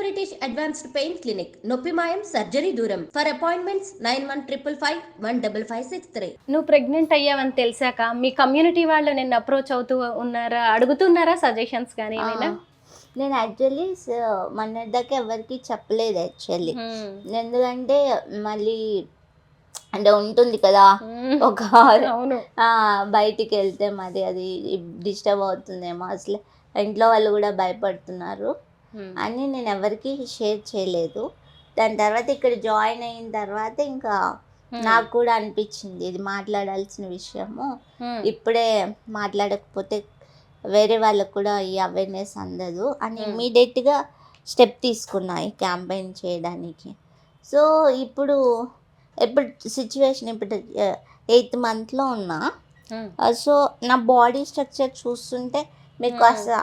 British advanced pain clinic, నొప్పి మాయం, surgery దూరం. For appointments 9155515563. నువ్వు ప్రెగ్నెంట్ అయ్యావని తెలిసాక మీ కమ్యూనిటీ వాళ్ళు నిన్ను అప్రోచ్ అవుతూ ఉన్నారా, అడుగుతున్నారా సజెషన్స్ కానీ ఏమైనా? నేను యాక్చువల్లీ మొన్నటిదాకా ఎవరికి చెప్పలేదు యాక్చువల్లీ. ఎందుకంటే మళ్ళీ అంటే ఉంటుంది కదా ఒక అవును, బయటికి వెళ్తే మరి అది డిస్టర్బ్ అవుతుందేమో, అసలు ఇంట్లో వాళ్ళు కూడా భయపడుతున్నారు అని నేను ఎవరికి షేర్ చేయలేదు. దాని తర్వాత ఇక్కడ జాయిన్ అయిన తర్వాత ఇంకా నాకు కూడా అనిపించింది ఇది మాట్లాడాల్సిన విషయము, ఇప్పుడే మాట్లాడకపోతే వేరే వాళ్ళకు కూడా ఈ అవేర్నెస్ అందదు అని ఇమీడియట్గా స్టెప్ తీసుకున్నా ఈ క్యాంపెయిన్ చేయడానికి. సో ఇప్పుడు సిచ్యువేషన్ ఇప్పుడు 8th మంత్లో ఉన్నా. సో నా బాడీ స్ట్రక్చర్ చూస్తుంటే మీకు అసలు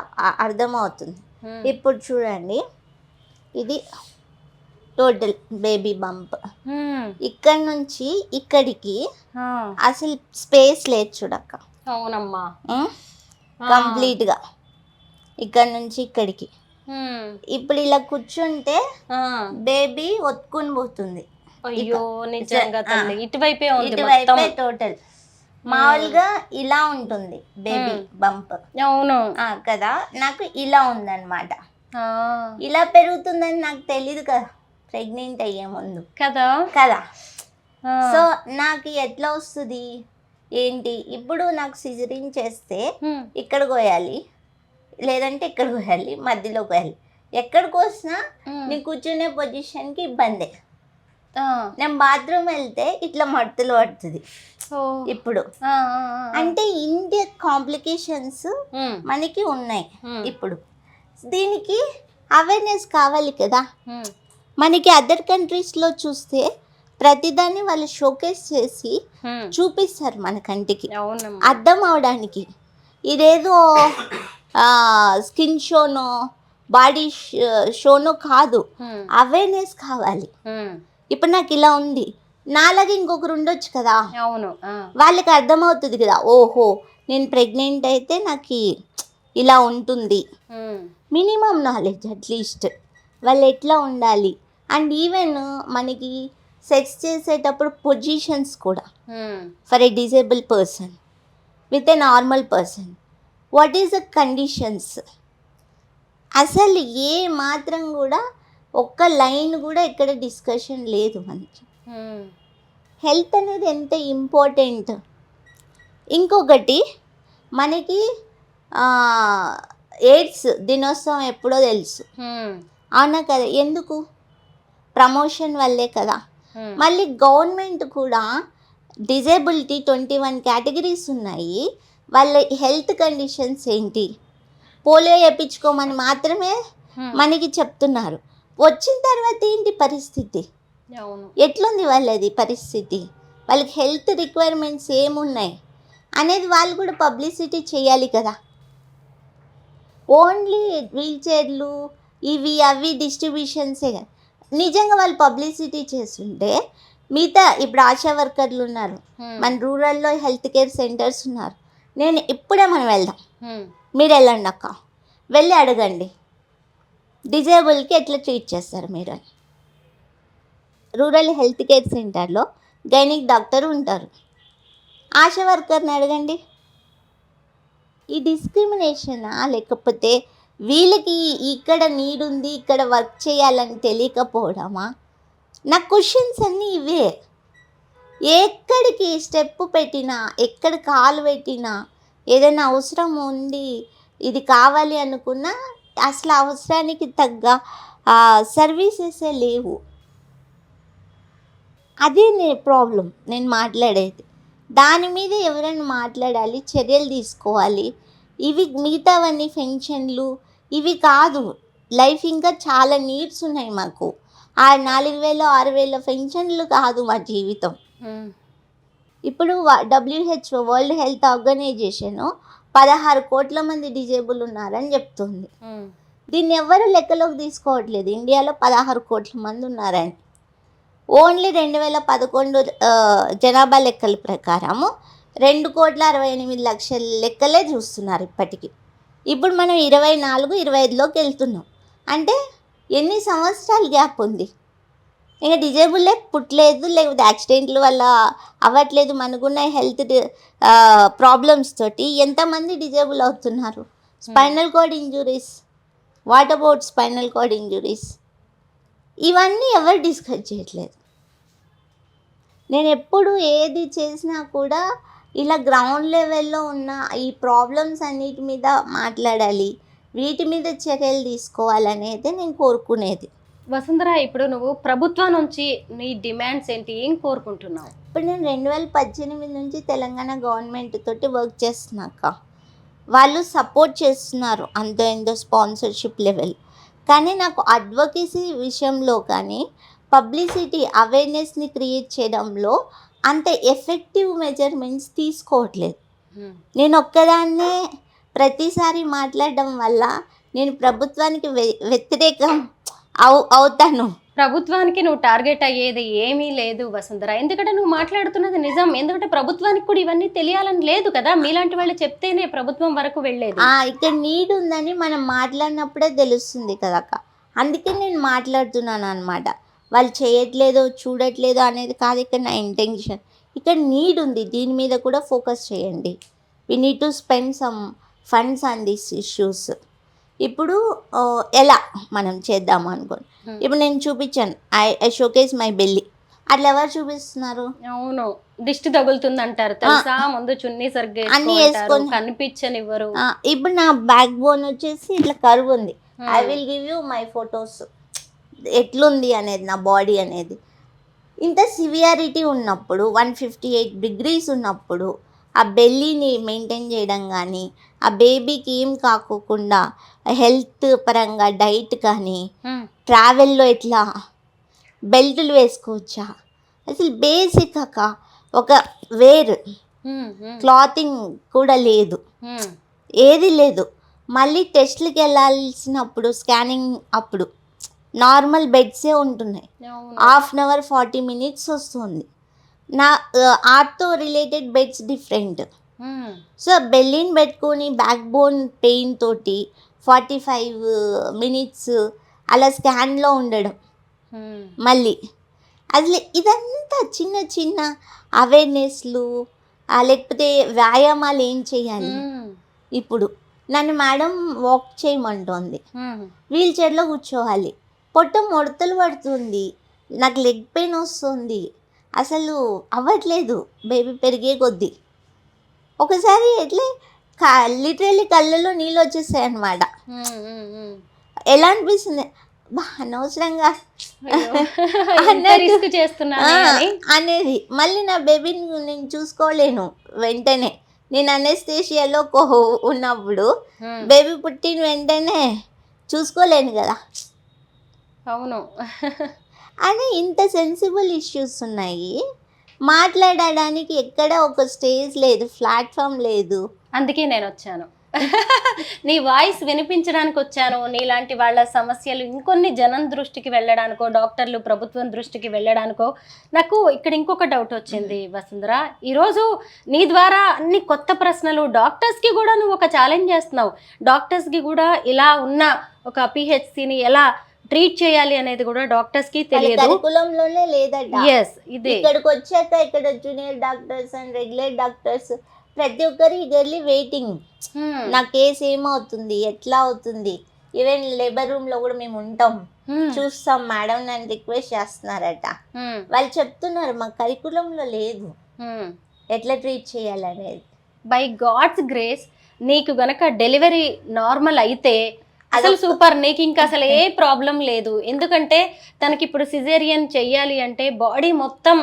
అర్థమవుతుంది. ఇప్పుడు చూడండి, ఇది టోటల్ బేబీ బంప్. ఇక్కడ నుంచి ఇక్కడికి అసలు స్పేస్ లేదు చూడక్క. అవునమ్మా, కంప్లీట్గా ఇక్కడ నుంచి ఇక్కడికి. ఇప్పుడు ఇలా కూర్చుంటే బేబీ ఒత్తుకుని పోతుంది. అయ్యో నిజంగా ఇటువైపే టోటల్ మామూలుగా ఇలా ఉంటుంది బేబీ బంప్. అవును కదా, నాకు ఇలా ఉందన్నమాట. ఇలా పెరుగుతుందని నాకు తెలీదు కదా ప్రెగ్నెంట్ అయ్యే ముందు కదా. సో నాకు ఎట్లా వస్తుంది ఏంటి, ఇప్పుడు నాకు సిజరీన్ చేస్తే ఇక్కడ కోయాలి, లేదంటే ఇక్కడ కోయాలి, మధ్యలో కోయాలి. ఎక్కడికి వస్తున్నా నేను కూర్చునే పొజిషన్కి ఇబ్బంది. నేను బాత్రూమ్ వెళ్తే ఇట్లా మడతలు పడుతుంది. ఇప్పుడు అంటే ఇండియా కాంప్లికేషన్స్ మనకి ఉన్నాయి. ఇప్పుడు దీనికి అవేర్నెస్ కావాలి కదా. మనకి అదర్ కంట్రీస్లో చూస్తే ప్రతిదాన్ని వాళ్ళు షోకేస్ చేసి చూపిస్తారు మన కంటికి అర్థం అవడానికి. ఇదేదో స్కిన్ షోనో బాడీ షోనో కాదు, అవేర్నెస్ కావాలి. ఇప్పుడు నాకు ఇలా ఉంది, నాలాగే ఇంకొకరు ఉండొచ్చు కదా. అవును, వాళ్ళకి అర్థమవుతుంది కదా, ఓహో నేను ప్రెగ్నెంట్ అయితే నాకు ఇలా ఉంటుంది. మినిమం నాలెడ్జ్ అట్లీస్ట్ వాళ్ళు ఎట్లా ఉండాలి. అండ్ ఈవెన్ మనకి సెక్స్ చేసేటప్పుడు పొజిషన్స్ కూడా for a disable person with a normal person, what is the conditions, అసలు ఏ మాత్రం కూడా ఒక్క లైన్ కూడా ఇక్కడ డిస్కషన్ లేదు మనకి. హెల్త్ అనేది ఎంత ఇంపార్టెంట్. ఇంకొకటి మనకి ఎయిడ్స్ దినోత్సవం ఎప్పుడో తెలుసు, అవునా కదా. ఎందుకు? ప్రమోషన్ వల్లే కదా. మళ్ళీ గవర్నమెంట్ కూడా డిజేబిలిటీ 21 కేటగిరీస్ ఉన్నాయి. వాళ్ళ హెల్త్ కండిషన్స్ ఏంటి, పోలియో వేయించుకోమని మాత్రమే మనకి చెప్తున్నారు. వచ్చిన తర్వాత ఏంటి పరిస్థితి, ఎట్లుంది వాళ్ళది పరిస్థితి, వాళ్ళకి హెల్త్ రిక్వైర్మెంట్స్ ఏమున్నాయి అనేది వాళ్ళు కూడా పబ్లిసిటీ చేయాలి కదా. ఓన్లీ వీల్ చైర్లు ఇవి అవి డిస్ట్రిబ్యూషన్సే కదా. నిజంగా వాళ్ళు పబ్లిసిటీ చేస్తుంటే మిగతా ఇప్పుడు ఆశా వర్కర్లు ఉన్నారు, మన రూరల్లో హెల్త్ కేర్ సెంటర్స్ ఉన్నారు. నేను ఇప్పుడే మనం వెళ్దాం, మీరు వెళ్ళండి అక్క, వెళ్ళి అడగండి డిజేబుల్కి ఎట్లా ట్రీట్ చేస్తారు మీరు అని. రూరల్ హెల్త్ కేర్ సెంటర్లో గైనిక్ డాక్టర్ ఉంటారు, ఆశా వర్కర్ని అడగండి. ఈ డిస్క్రిమినేషనా లేకపోతే వీళ్ళకి ఇక్కడ నీడ్ ఉంది ఇక్కడ వర్క్ చేయాలని తెలియకపోవడమా? నా క్వశ్చన్స్ అన్నీ ఇవే. ఎక్కడికి స్టెప్ పెట్టినా, ఎక్కడ కాలు పెట్టినా, ఏదైనా అవసరం ఉంది ఇది కావాలి అనుకున్నా అసలు అవసరానికి తగ్గ సర్వీసెసే లేవు. అదే ప్రాబ్లం నేను మాట్లాడేది. దాని మీద ఎవరైనా మాట్లాడాలి, చర్యలు తీసుకోవాలి. ఇవి మిగతావన్నీ పెన్షన్లు ఇవి కాదు. లైఫ్ ఇంకా చాలా నీడ్స్ ఉన్నాయి మాకు. ఆ 4,000 6,000 పెన్షన్లు కాదు మా జీవితం. ఇప్పుడు WHO వరల్డ్ హెల్త్ ఆర్గనైజేషన్ 16 కోట్ల మంది డిజేబుల్ ఉన్నారని చెప్తుంది. దీన్ని ఎవరు లెక్కలోకి తీసుకోవట్లేదు. ఇండియాలో 16 కోట్ల మంది ఉన్నారని. ఓన్లీ 2011 జనాభా లెక్కల ప్రకారము 2,68,00,000 లెక్కలే చూస్తున్నారు ఇప్పటికీ. ఇప్పుడు మనం 24, 25లోకి వెళ్తున్నాం. అంటే ఎన్ని సంవత్సరాల గ్యాప్ ఉంది? ఇంకా డిజేబుల్లే పుట్టలేదు, లేకపోతే యాక్సిడెంట్ల వల్ల అవ్వట్లేదు, మనకున్న హెల్త్ ప్రాబ్లమ్స్ తోటి ఎంతమంది డిజేబుల్ అవుతున్నారు? Spinal cord injuries, what about spinal cord injuries? ఇవన్నీ ఎవరు డిస్కస్ చేయట్లేదు. నేను ఎప్పుడు ఏది చేసినా కూడా ఇలా గ్రౌండ్ లెవెల్లో ఉన్న ఈ ప్రాబ్లమ్స్ అన్నిటి మీద మాట్లాడాలి, వీటి మీద చర్యలు తీసుకోవాలనేది నేను కోరుకునేది. వసుంధర, ఇప్పుడు నువ్వు ప్రభుత్వం నుంచి నీ డిమాండ్స్ ఏంటి, ఏం కోరుకుంటున్నావు? ఇప్పుడు నేను 2018 నుంచి తెలంగాణ గవర్నమెంట్ తోటి వర్క్ చేస్తున్నాక వాళ్ళు సపోర్ట్ చేస్తున్నారు అంతో ఎంతో స్పాన్సర్షిప్ లెవెల్. కానీ నాకు అడ్వకేసీ విషయంలో కానీ పబ్లిసిటీ అవేర్నెస్ని క్రియేట్ చేయడంలో అంత ఎఫెక్టివ్ మెజర్మెంట్స్ తీసుకోవట్లేదు. నేను ఒక్కదాన్నే ప్రతిసారి మాట్లాడడం వల్ల నేను ప్రభుత్వానికి వ్యతిరేకం అవుతాను. ప్రభుత్వానికి నువ్వు టార్గెట్ అయ్యేది ఏమీ లేదు వసుంధర, ఎందుకంటే నువ్వు మాట్లాడుతున్నది నిజం. ఎందుకంటే ప్రభుత్వానికి కూడా ఇవన్నీ తెలియాలని లేదు కదా, మీలాంటి వాళ్ళు చెప్తేనే ప్రభుత్వం వరకు వెళ్ళేది. ఇక్కడ నీడ్ ఉందని మనం మాట్లాడినప్పుడే తెలుస్తుంది కదక్క, అందుకే నేను మాట్లాడుతున్నాను అనమాట. వాళ్ళు చేయట్లేదో చూడట్లేదో అనేది కాదు ఇక్కడ నా ఇంటెన్షన్. ఇక్కడ నీడ్ ఉంది, దీని మీద కూడా ఫోకస్ చేయండి. We need to spend some funds on these issues. ఇప్పుడు ఎలా మనం చేద్దాము అనుకోండి. ఇప్పుడు నేను చూపించాను, ఐ షోకేస్ మై బెల్లి, అట్లా ఎవరు చూపిస్తున్నారు? అవును, దిష్టి తగులుతుంది అంటారు తెలుసా, ముందు చున్నీ సరిగ్గా అన్ని వేసుకొని కనిపించనివ్వరు. ఇప్పుడు నా బ్యాక్ బోన్ వచ్చేసి ఇట్లా కర్వ్ ఉంది. I will give you my photos ఎట్లుంది అనేది, నా బాడీ అనేది. ఇంత సివియారిటీ ఉన్నప్పుడు 158 degrees ఉన్నప్పుడు ఆ బెల్లీని మెయింటైన్ చేయడం కానీ, ఆ బేబీకి ఏం కాకోకుండా హెల్త్ పరంగా డైట్ కానీ, ట్రావెల్లో ఎట్లా బెల్టులు వేసుకోవచ్చా, అసలు బేసిక్ అక్క ఒక వేర్ క్లాతింగ్ కూడా లేదు, ఏది లేదు. మళ్ళీ టెస్ట్లకి వెళ్ళాల్సినప్పుడు స్కానింగ్ అప్పుడు నార్మల్ బెడ్సే ఉంటున్నాయి. 1/2 hour 40 minutes వస్తుంది. నా ఆర్ట్తో రిలేటెడ్ బెడ్స్ డిఫరెంట్. సో బెల్లిని పెట్టుకొని బ్యాక్ బోన్ పెయిన్ తోటి 45 minutes అలా స్కాన్లో ఉండడం. మళ్ళీ అసలు ఇదంతా చిన్న చిన్న అవేర్నెస్లు, లేకపోతే వ్యాయామాలు ఏం చేయాలి. ఇప్పుడు నన్ను మేడం వాక్ చేయమంటోంది, వీల్ చైర్లో కూర్చోవాలి, పొట్ట ముడతలు పడుతుంది, నాకు లెగ్ పెయిన్ వస్తుంది, అసలు అవ్వట్లేదు బేబీ పెరిగే కొద్దీ. ఒకసారి ఎట్లే లిటరల్లీ కళ్ళలో నీళ్ళు వచ్చేసాయి అన్నమాట. ఎలా అనిపిస్తుంది, అనవసరంగా అనేది. మళ్ళీ నా బేబీని నేను చూసుకోలేను వెంటనే. నేను అనెస్థేషియాలో ఉన్నప్పుడు బేబీ పుట్టిన వెంటనే చూసుకోలేను కదా. అవును, అని ఇంత సెన్సిబుల్ ఇష్యూస్ ఉన్నాయి. మాట్లాడడానికి ఎక్కడ ఒక స్టేజ్ లేదు, ప్లాట్ఫామ్ లేదు. అందుకే నేను వచ్చాను, నీ వాయిస్ వినిపించడానికి వచ్చాను. నీలాంటి వాళ్ళ సమస్యలు ఇంకొన్ని జనం దృష్టికి వెళ్ళడానికో, డాక్టర్లు ప్రభుత్వం దృష్టికి వెళ్ళడానికో. నాకు ఇక్కడ ఇంకొక డౌట్ వచ్చింది వసుంధర, ఈరోజు నీ ద్వారా అన్ని కొత్త ప్రశ్నలు డాక్టర్స్కి కూడా నువ్వు ఒక ఛాలెంజ్ చేస్తున్నావు. డాక్టర్స్కి కూడా ఇలా ఉన్న ఒక పిహెచ్సిని ఎలా ట్రీట్ చేయాలి అనేది కూడా డాక్టర్స్ కి తెలియదు, కరికులంలోనే లేదట. ఇదే ఇక్కడికి వచ్చాక ఇక్కడ junior doctors and regular doctors ప్రతి ఒక్కరు ఈగర్లీ వెయిటింగ్, నా కేసు ఏమవుతుంది, ఎట్లా అవుతుంది. ఈవెన్ లేబర్ రూమ్ లో కూడా మేము ఉంటాం, చూస్తాం మేడం నన్ను రిక్వెస్ట్ చేస్తున్నారట. వాళ్ళు చెప్తున్నారు మా కరికులంలో లేదు ఎట్లా ట్రీట్ చేయాలనేది. బై గాడ్స్ గ్రేస్ నీకు గనక డెలివరీ నార్మల్ అయితే అసలు సూపర్, నీకు ఇంకా అసలు ఏ ప్రాబ్లం లేదు. ఎందుకంటే తనకి ఇప్పుడు సిజేరియన్ చెయ్యాలి అంటే బాడీ మొత్తం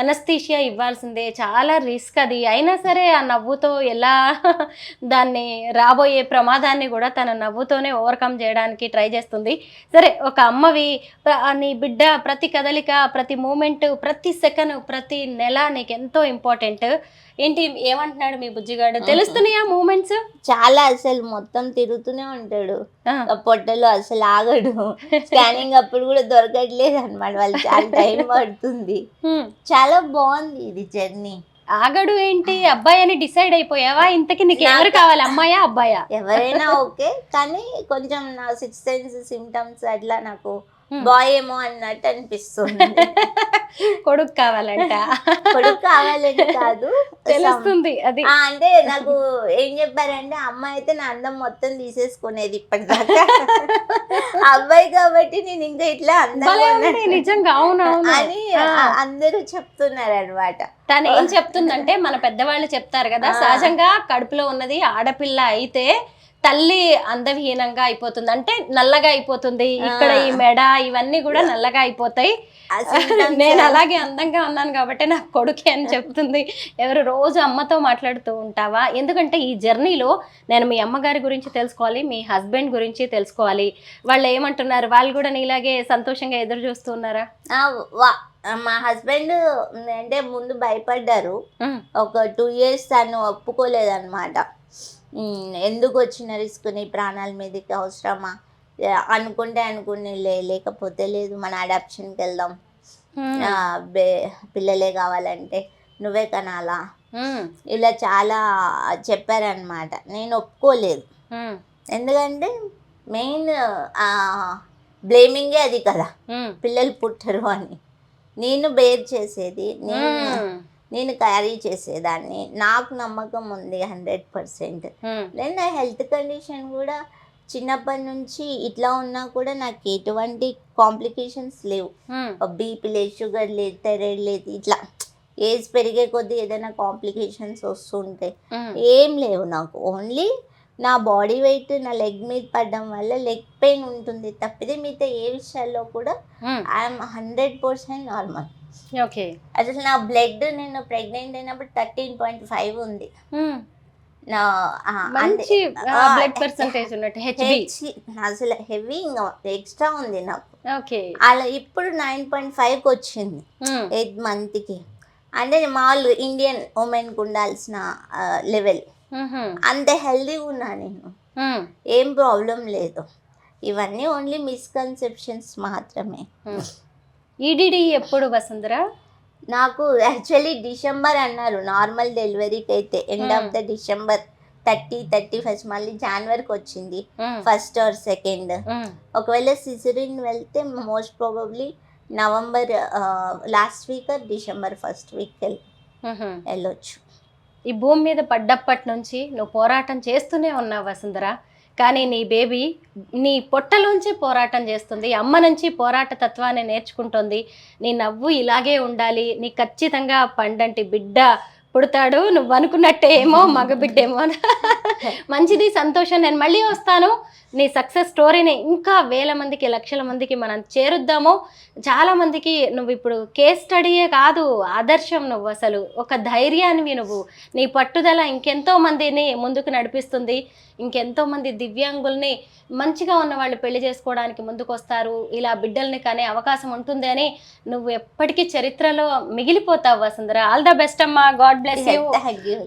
అనస్థీషియా ఇవ్వాల్సిందే, చాలా రిస్క్ అది. అయినా సరే ఆ నవ్వుతో ఎలా దాన్ని రాబోయే ప్రమాదాన్ని కూడా తన నవ్వుతోనే ఓవర్కమ్ చేయడానికి ట్రై చేస్తుంది. సరే, ఒక అమ్మవి నీ బిడ్డ ప్రతి కదలిక, ప్రతి మూమెంట్, ప్రతి సెకండ్, ప్రతి నెల నీకు ఎంతో ఇంపార్టెంట్. ఏంటి ఏమంటున్నాడు మీ బుజ్జిగాడు, తెలుస్తున్నాయా మూమెంట్స్? చాలా, అసలు మొత్తం తిరుగుతూనే ఉంటాడు పొట్టలో, అసలు ఆగడు. స్కానింగ్ అప్పుడు కూడా దొరకట్లేదు అనమాట, వాళ్ళు చాలా టైం పడుతుంది. చాలా బాగుంది ఇది జర్నీ. ఆగడు ఏంటి, అబ్బాయి అని డిసైడ్ అయిపోయావా? ఇంతకి నీకు ఎవరు కావాలి, అమ్మాయా అబ్బాయా? ఎవరైనా ఓకే, కానీ కొంచెం నా 6th సెన్స్ సిమ్టమ్స్ అట్లా నాకు బాయ్ ఏమో అన్నట్టు అనిపిస్తుంది. కొడుకు కావాలంట. కొడుకు కావాలని కాదు, తెలుస్తుంది అది. అంటే నాకు ఏం చెప్పారంటే, అమ్మాయి అయితే నా అందం మొత్తం తీసేసుకునేది ఇప్పటిదాకా, అబ్బాయి కాబట్టి నేను ఇంకా ఇట్లా అందంగా నిజంగా అవునవును అని అందరూ చెప్తున్నారు అనమాట. తను ఏం చెప్తుందంటే, మన పెద్దవాళ్ళు చెప్తారు కదా, సహజంగా కడుపులో ఉన్నది ఆడపిల్ల అయితే తల్లి అందవిహీనంగా అయిపోతుంది, అంటే నల్లగా అయిపోతుంది, ఇక్కడ ఈ మెడ ఇవన్నీ కూడా నల్లగా అయిపోతాయి. నేను అలాగే అందంగా ఉన్నాను కాబట్టి నాకు కొడుకే అని చెప్తుంది. ఎవరు రోజు అమ్మతో మాట్లాడుతూ ఉంటావా? ఎందుకంటే ఈ జర్నీలో నేను మీ అమ్మగారి గురించి తెలుసుకోవాలి, మీ హస్బెండ్ గురించి తెలుసుకోవాలి. వాళ్ళు ఏమంటున్నారు? వాళ్ళు కూడా నీలాగే సంతోషంగా ఎదురు చూస్తున్నారా? మా హస్బెండ్ అంటే ముందు భయపడ్డారు, ఒక 2 years తను ఒప్పుకోలేదన్నమాట. ఎందుకు వచ్చిన రిస్క్, నీ ప్రాణాల మీదకి అవసరమా, అనుకుంటే లేకపోతే లేదు, మన అడాప్షన్కి వెళ్దాం, పిల్లలే కావాలంటే నువ్వే కనాలా, ఇలా చాలా చెప్పారనమాట. నేను ఒప్పుకోలేదు, ఎందుకంటే మెయిన్ బ్లేమింగే అది కదా, పిల్లలు పుట్టరు అని. నేను బేర్ చేసేది, నేను క్యారీ చేసేదాన్ని, నాకు నమ్మకం ఉంది 100%. నేను నా హెల్త్ కండిషన్ కూడా చిన్నప్పటి నుంచి ఇట్లా ఉన్నా కూడా నాకు ఎటువంటి కాంప్లికేషన్స్ లేవు. బీపీ లేదు, షుగర్ లేదు, థైరాయిడ్ లేదు, ఇట్లా ఏజ్ పెరిగే కొద్దీ ఏదైనా కాంప్లికేషన్స్ వస్తుంటాయి, ఏం లేవు నాకు. ఓన్లీ నా బాడీ వెయిట్ నా లెగ్ మీద పడడం వల్ల లెగ్ పెయిన్ ఉంటుంది తప్పితే మిగతా ఏ విషయాల్లో కూడా ఐఎమ్ 100% నార్మల్. ఓకే. అసలు నా బ్లడ్ నేను ప్రెగ్నెంట్ అయినప్పుడు 13.5 ఉంది. నా అసలు హెవీ ఎక్స్ట్రా ఉంది నాకు. అలా ఇప్పుడు 9.5కి వచ్చింది 8 monthకి. అంటే మామూలు ఇండియన్ ఉమెన్కి ఉండాల్సిన లెవెల్. అంత హెల్దీగా ఉన్నా నేను, ఏం ప్రాబ్లం లేదు. ఇవన్నీ ఓన్లీ మిస్కన్సెప్షన్స్ మాత్రమే. ఈడిడి ఎప్పుడు వసుంధరా? నాకు యాక్చువల్లీ డిసెంబర్ అన్నారు నార్మల్ డెలివరీకి అయితే, ఎండ్ ఆఫ్ ద డిసెంబర్ 30-31, మళ్ళీ జనవరికి వచ్చింది 1st or 2nd. ఒకవేళ సిజరిన్ వెళ్తే most probably November last week December 1st week వెళ్ళొచ్చు. ఈ భూమి మీద పడ్డప్పటి నుంచి నువ్వు పోరాటం చేస్తూనే ఉన్నావు వసుంధరా, కానీ నీ బేబీ నీ పొట్టలోంచి పోరాటం చేస్తుంది, అమ్మ నుంచి పోరాట తత్వాన్ని నేర్చుకుంటుంది. నీ నవ్వు ఇలాగే ఉండాలి, నీ ఖచ్చితంగా పండంటి బిడ్డ పుడతాడు, నువ్వు అనుకున్నట్టే ఏమో మగబిడ్డేమో. మంచిది, సంతోషం. నేను మళ్ళీ వస్తాను, నీ సక్సెస్ స్టోరీని ఇంకా వేల మందికి, లక్షల మందికి మనం చేరుద్దాము. చాలామందికి నువ్వు ఇప్పుడు కేస్ స్టడీయే కాదు, ఆదర్శం. నువ్వు అసలు ఒక ధైర్యానివి. నువ్వు నీ పట్టుదల ఇంకెంతో మందిని ముందుకు నడిపిస్తుంది. ఇంకెంతో మంది దివ్యాంగుల్ని, మంచిగా ఉన్న వాళ్ళు పెళ్లి చేసుకోవడానికి ముందుకు వస్తారు, ఇలా బిడ్డల్ని కానీ అవకాశం ఉంటుంది అని నువ్వు ఎప్పటికీ చరిత్రలో మిగిలిపోతావు వసుంధరా. ఆల్ ద బెస్ట్ అమ్మా. God bless you.